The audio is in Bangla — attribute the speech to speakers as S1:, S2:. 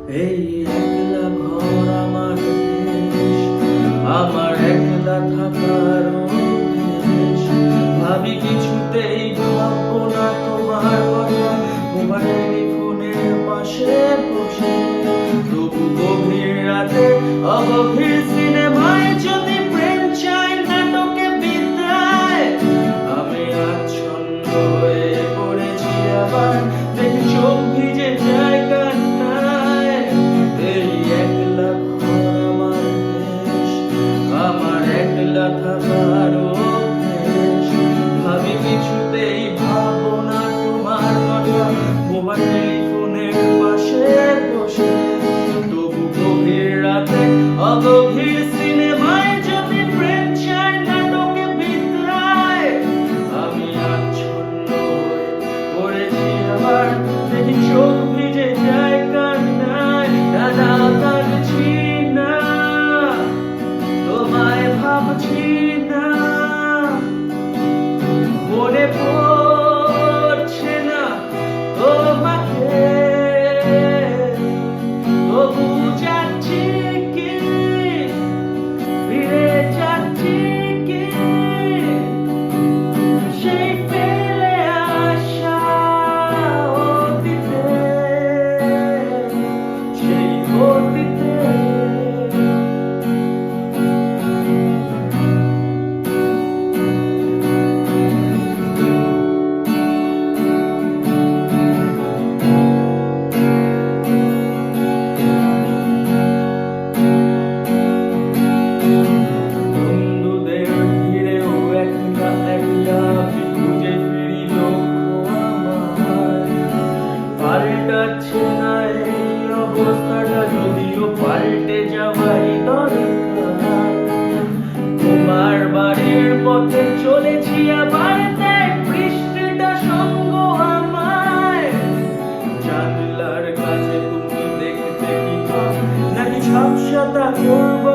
S1: এই একলা ঘর আমার দেশ, আমার একলা থাকার দেশ। ভাবি কিছুতেই ভাববো না তোমার কথা, তোমার টেলিফোনের পাশে বসে। তবু গভীর রাতে অগভীর সিনেমায় যদি প্রেম চাই নাটকে বিদ্রায়, আমি আচ্ছন্ন হয়ে পড়েছি আবার, দেখি চোখ ভিজে যায় কান্নায়। এই একলা ঘর আমার দেশ, আমার একলা থাকার অভ্যেস। ভাবি কিছুতেই ভাবো না তোমার কথা, মোবাইল টেলিফোনের পাশে বসে। তবু গভীর রাতে অগভীর সিনেমায় যদি প্রেম চাই নাটকে বিদ্রায়, আমি আচ্ছন্ন হয়ে পড়েছি আবার, দেখি চোখ ভিজে যায় কান্নায়। দাদা কাঁদছি না, তোমায় ভাবছি না, মনে পড়ছে না তোমাকে। তবু যাচ্ছি কি, ফিরে যাচ্ছি কি, সেই ফেলে আসা অতীতে, সেই অতীতে। বন্ধুদের ভিড়েও একলা একলা খুঁজে ফিরি লক্ষ্য আমার। পাল্টাচ্ছে না এই অবস্থাটা, যদিও পাল্টে যাওয়াই দরকার। তোমার বাড়ির পথে চলেছি আবার, দেখ বৃষ্টিটা সঙ্গ আমায়। জানলার কাছে তুমি দেখতে কি পাও, নাকি ঝাপসাটা করব